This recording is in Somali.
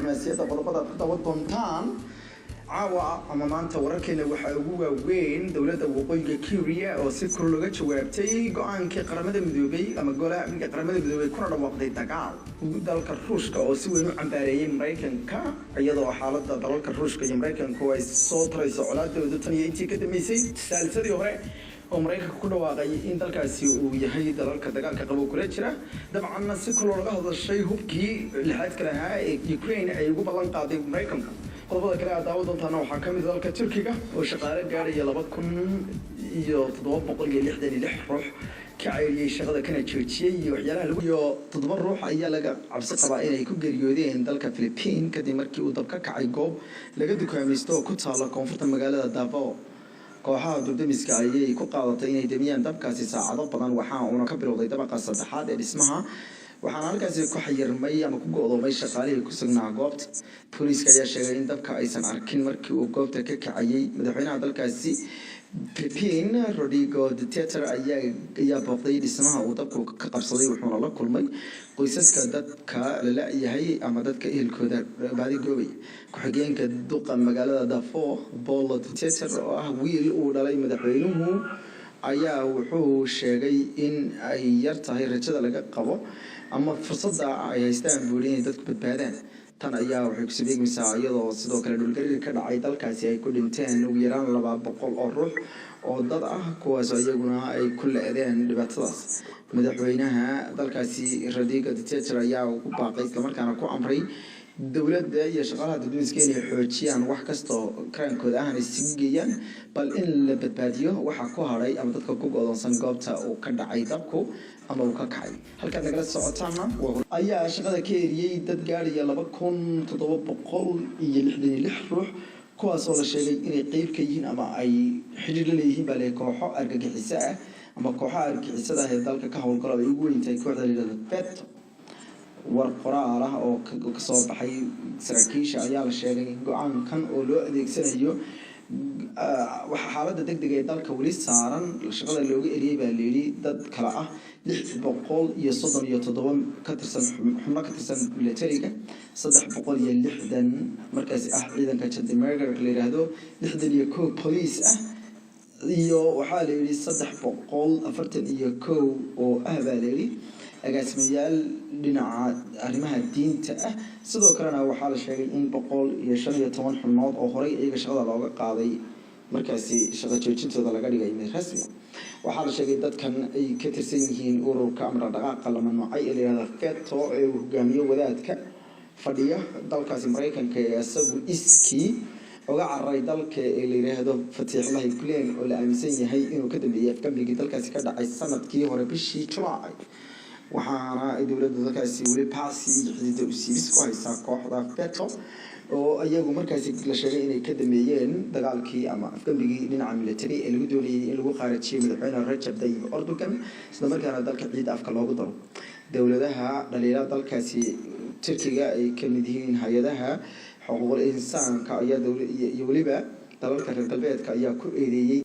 diblomaasiyadda qodobada daba doontaan caawa ama maanta wararkeena waxaa ugu waaweyn dowladda waqooyiga Korea oo si kor looga jawaabtay go'aankii qaramada midoobay ama golaha amniga qaramada midoobay kuna dhawaaqday dagaal dalka Ruushka oo si weyn u cambaareeyay Mareykanka iyadoo xaaladda dalalka Ruushka iyo Mareykanka ay soo tarayso colaadooda tan iyo intii ka dambeysay saalsadii hore oo Mareykanka ku dhawaaqay in dalkaasi uu yahay dalalka dagaalka qabo kula jira dabcan si kor looga hadashay hubkii lixaadka lahaa ee Ukraine ay ugu ballan qaaday Mareykanka qodobada kale aad daawo doontaan waxaa ka mid ah dalka Turkiga oo shaqaale gaaraya 2766 ruux ka cayriyay shaqada kana joojiyay iyo waxyaalaha lagu iyo 7 ruux ayaa laga cabsi qabaa inay ku geeriyoodeen dalka Philippines kadib markii uu dab ka kacay goob laga dukaamaysto oo ku taala koonfurta magaalada Davao kooxaha dudamiska ayay ku qaadatay inay damiyaan dabkaasi saacado badan waxa uu ka bilowday dabaqa saddexaad ee dhismaha waxaan halkaasi ku xayirmay ama ku go'doomay shaqaalihii ku sugnaa goobta booliiska ayaa sheegay in dabka aysan arkin markii uu goobta ka kacayay madaxweynaha dalkaasi Philippines Rodrigo Duterte ayaa booqday dhismaha uu dabku ka qabsaday wuxuuna la kulmay qoysaska dadka la yahay ama dadka ehelkooda baadi goobay ku-xigeenka duqa magaalada Davao Paulo Duterte oo ah wiil uu dhalay madaxweynuhu ayaa wuxuu sheegay in ay yar tahay rajada laga qabo ama fursadda ay haystaan buuliin dadku badbaadaan tan ayaa waxay ku sameeyaysaa iyadoo sidoo kale dhulgariir ka dhacay dalkaasi ay ku dhinteen ugu yaraan 200 oo ruux oo dad ah kuwaas iyaguna ay ku leedeen dhibaatadaas madaxweynaha dalkaasi Rodrigo Duterte ayaa ku baaqay isla markaana ku amray dowladda iyo shaqaalaha dadweynaha inay xoojiyaan wax kasta oo karankooda ah ay sigeeyaan bal in la badbaadiyo waxa ku haray ama dadka ku go'doonsan goobta uu ka dhacay dabku ama uu ka kacay halka nagala socotaana ayaa shaqada ka eriyay dad gaaraya 2766 ruux kuwaas oo la sheegay inay qayb ka yihiin ama ay xiriir la leeyihiin bale kooxo argagixiso ah ama kooxaha argagixisada ee dalka ka howlgala ay ugu weyntahay kooxda liidada FETÖ war qoraal ah oo ka soo baxay saraakiisha ayaa la sheegay go'aankan oo loo adeegsanayo waxa xaaladda degdega ee dalka wali saaran shaqada looga eriyay baa leeyay dad kala ah 637 ka tirsan xubno ka tirsan militariga 360 markaas ah ciidanka Jandarmeriga la yiraahdo 61 police ah iyo waxa la yiri 341 oo ah baa leeyay agaasimayaal dhinaca arrimaha diinta ah sidoo kalena waxa la sheegay in 115 xubnood oo horay iyaga shaqada looga qaaday markaasi shaqo joojintooda laga dhigay mid rasmi waxa la sheegay dadkan ay ka tirsan yihiin ururka amar dhaqaaqa la mamnuucay ee la FETÖ ee hogaamiyo wadaadka fadhiya dalkaasi Mareykanka ee asagu iskii uga carray dalka ee la yiraahdo Fatiixullah Gulen oo la aaminsan yahay inuu ka dambeeyay afkambiga dalkaasi ka dhacay sanadkii hore bishii July waxaana dowladda dalkaasi wali paasi xididda u siibis ku haysaa kooxda FETÖ oo ayagu markaasi la sheegay inay ka dambeeyeen dagaalkii ama afgambigii dhinaca military ee lagu doonayay in lagu qaarajiyay madaxweynaha Recep Tayyip Erdogan isla markaana dalka ciid afka loogu daro dowladaha dhalinyarada dalkaasi Turkiga ay ka mid yihiin hay'adaha xuquuqul insaanka ayaa dowladda iyo waliba dalalka reer galbeedka ayaa ku eedeeyay